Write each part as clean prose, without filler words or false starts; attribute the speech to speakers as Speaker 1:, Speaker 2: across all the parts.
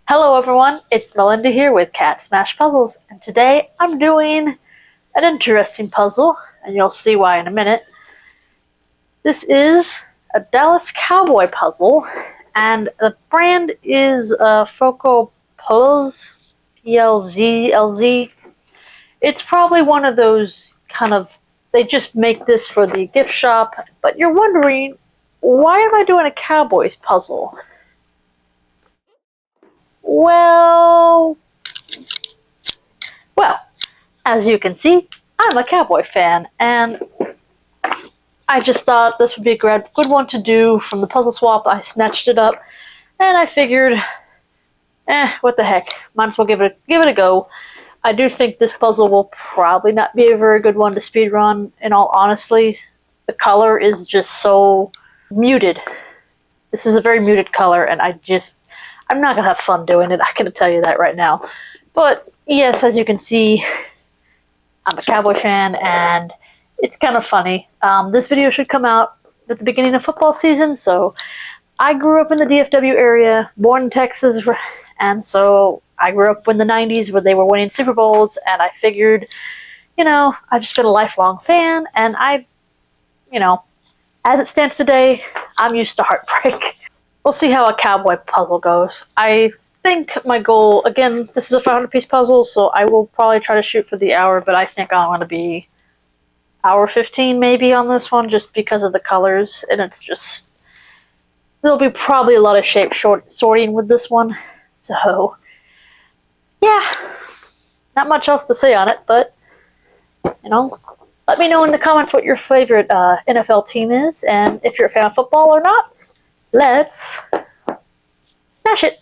Speaker 1: Hello everyone, it's Melinda here with CatSmashPuzzles, and today I'm doing an interesting puzzle, and you'll see why in a minute. This is a Dallas Cowboy puzzle, and the brand is Foco PZLZ. It's probably one of those they just make this for the gift shop, but you're wondering, why am I doing a Cowboys puzzle? Well, as you can see, I'm a Cowboy fan, and I just thought this would be a good one to do from the puzzle swap. I snatched it up, and I figured, what the heck, might as well give it a go. I do think this puzzle will probably not be a very good one to speedrun, in all honesty. The color is just so muted. This is a very muted color, and I'm not going to have fun doing it, I can tell you that right now. But yes, as you can see, I'm a Cowboy fan, and it's kind of funny. This video should come out at the beginning of football season, so I grew up in the DFW area, born in Texas, and so I grew up in the 90s where they were winning Super Bowls, and I figured, I've just been a lifelong fan, and as it stands today, I'm used to heartbreak. We'll see how a Cowboy puzzle goes. I think my goal, again, this is a 500-piece puzzle, so I will probably try to shoot for the hour, but I think I'm going to be hour 15 maybe on this one, just because of the colors, and there'll be probably a lot of shape sorting with this one. So, yeah, not much else to say on it, but, let me know in the comments what your favorite NFL team is, and if you're a fan of football or not. Let's smash it!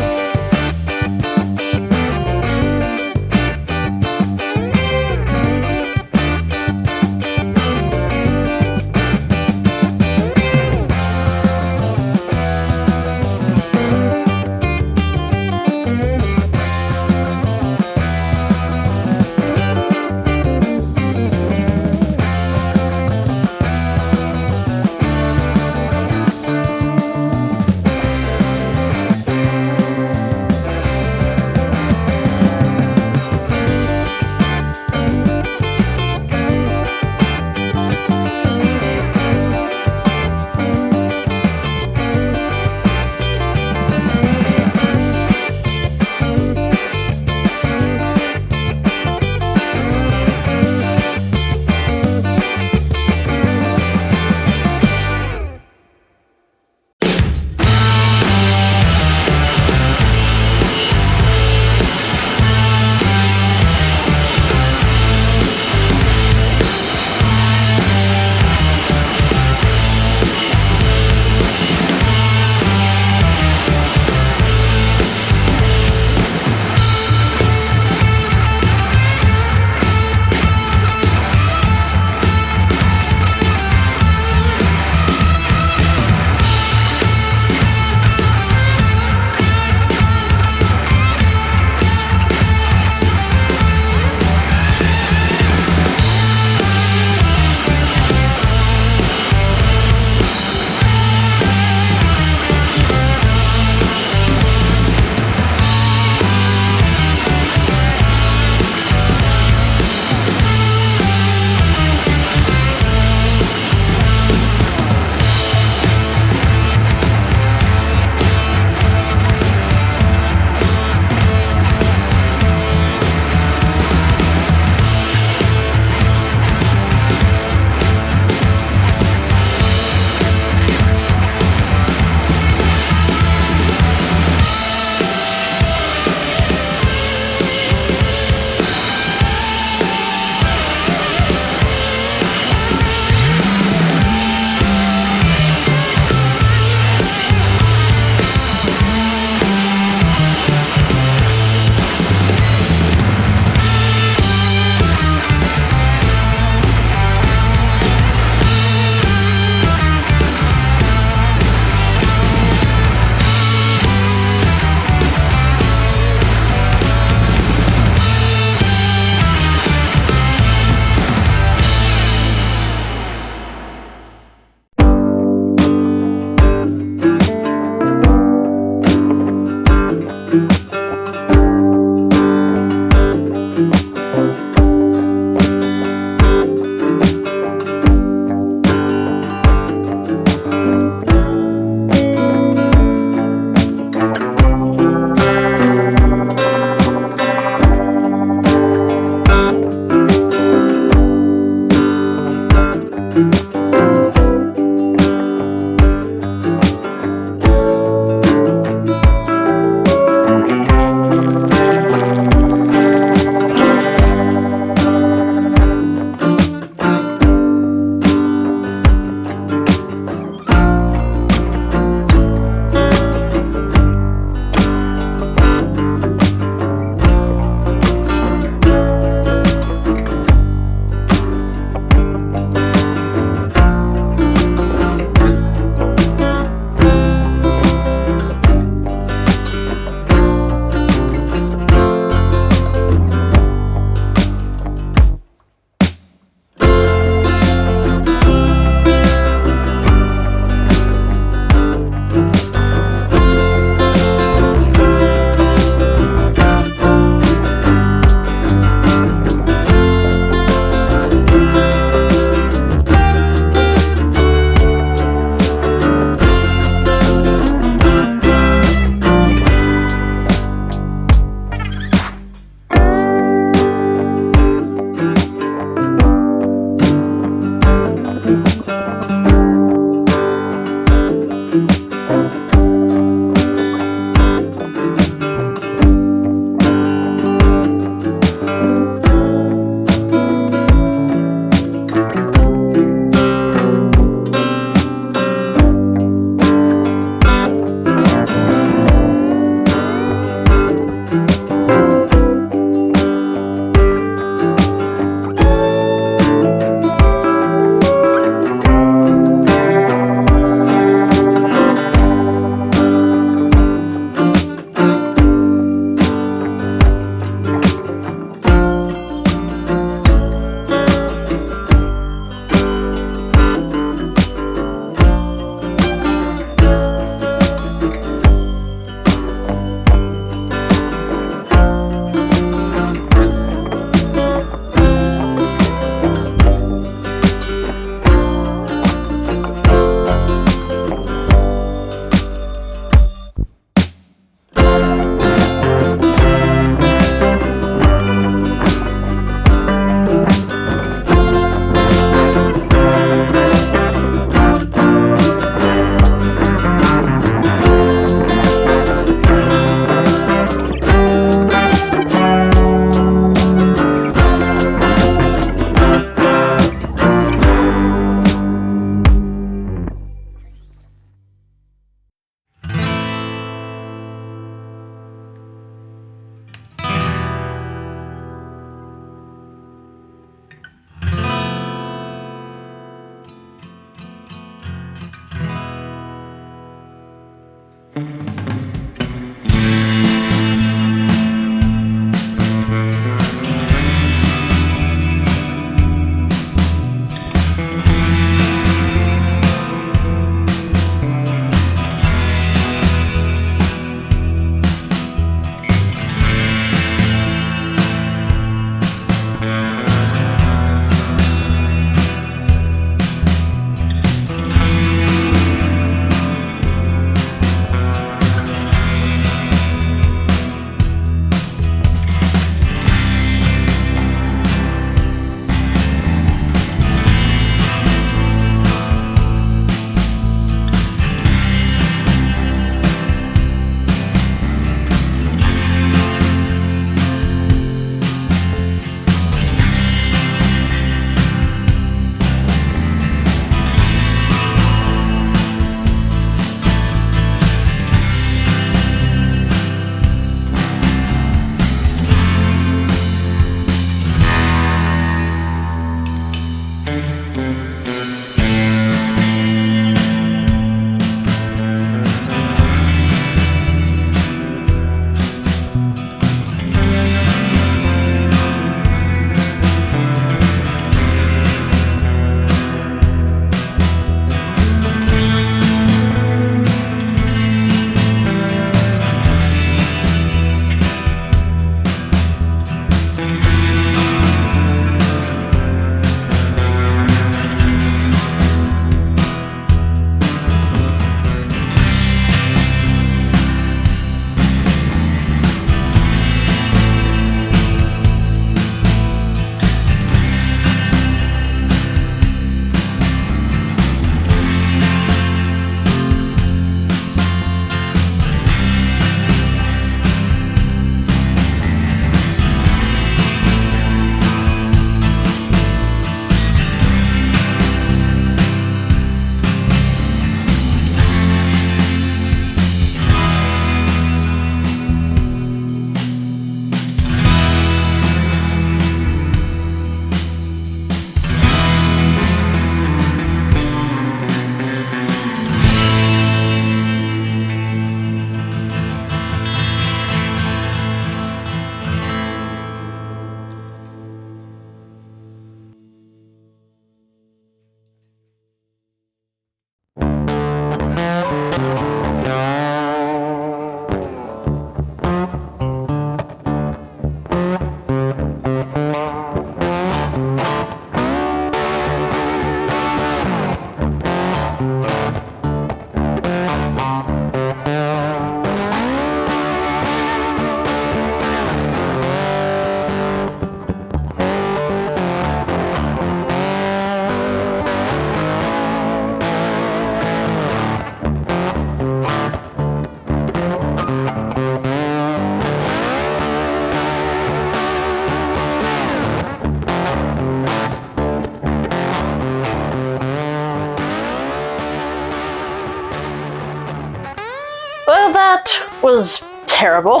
Speaker 1: that was terrible.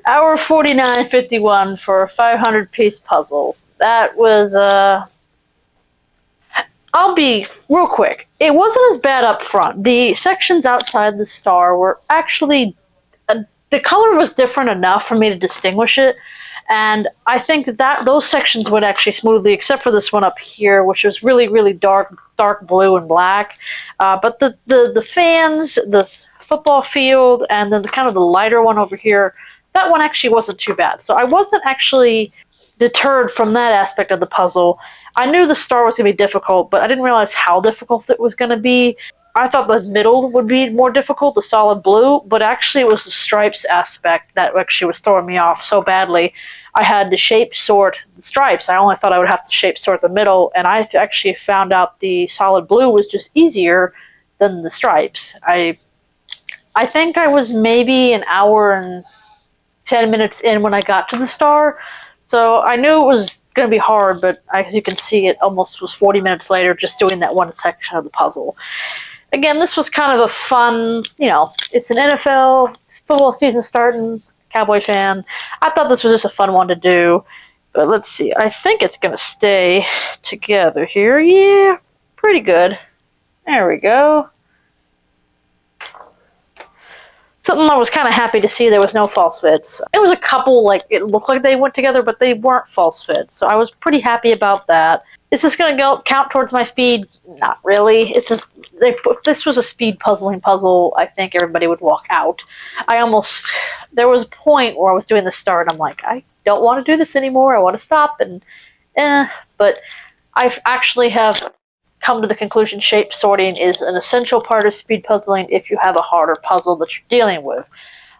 Speaker 1: Hour 49.51 for a 500-piece puzzle. That was, I'll be real quick. It wasn't as bad up front. The sections outside the star were actually, the color was different enough for me to distinguish it. And I think that those sections went actually smoothly, except for this one up here, which was really, really dark blue and black. But the fans, the football field, and then the lighter one over here, that one actually wasn't too bad. So I wasn't actually deterred from that aspect of the puzzle. I knew the star was going to be difficult, but I didn't realize how difficult it was going to be. I thought the middle would be more difficult, the solid blue, but actually it was the stripes aspect that actually was throwing me off so badly. I had to shape sort the stripes. I only thought I would have to shape sort the middle, and I actually found out the solid blue was just easier than the stripes. I think I was maybe an hour and 10 minutes in when I got to the star, so I knew it was going to be hard, but as you can see, it almost was 40 minutes later just doing that one section of the puzzle. Again, this was kind of a fun, it's an NFL football season starting, Cowboy fan. I thought this was just a fun one to do, but let's see. I think it's going to stay together here. Yeah, pretty good. There we go. Something I was kind of happy to see, there was no false fits. It was a couple, it looked like they went together, but they weren't false fits, so I was pretty happy about that. Is this going to count towards my speed? Not really. It's just, if this was a speed puzzling puzzle, I think everybody would walk out. There was a point where I was doing the star, and I'm like, I don't want to do this anymore. I want to stop, but I actually have come to the conclusion shape sorting is an essential part of speed puzzling if you have a harder puzzle that you're dealing with.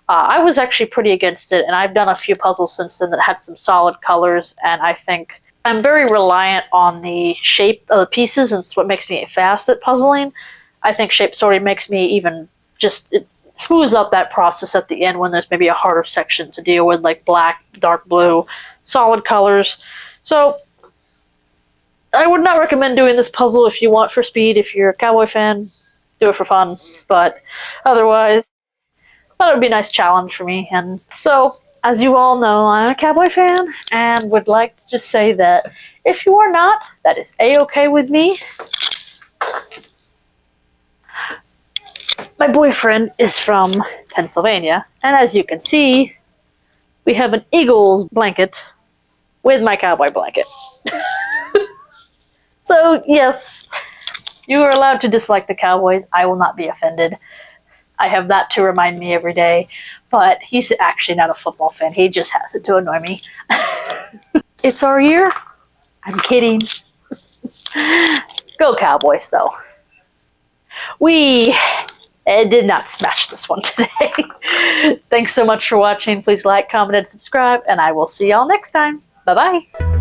Speaker 1: I was actually pretty against it, and I've done a few puzzles since then that had some solid colors, and I think I'm very reliant on the shape of the pieces, and it's what makes me fast at puzzling. I think shape sorting makes me even it smooths out that process at the end when there's maybe a harder section to deal with, like black, dark blue, solid colors. So I would not recommend doing this puzzle if you want for speed. If you're a Cowboy fan, do it for fun. But otherwise, I thought it would be a nice challenge for me. And so, as you all know, I'm a Cowboy fan and would like to just say that if you are not, that is A-okay with me. My boyfriend is from Pennsylvania, and as you can see, we have an Eagles blanket with my cowboy blanket. So, yes, you are allowed to dislike the Cowboys. I will not be offended. I have that to remind me every day. But he's actually not a football fan. He just has it to annoy me. It's our year. I'm kidding. Go Cowboys, though. We did not smash this one today. Thanks so much for watching. Please like, comment, and subscribe. And I will see y'all next time. Bye-bye.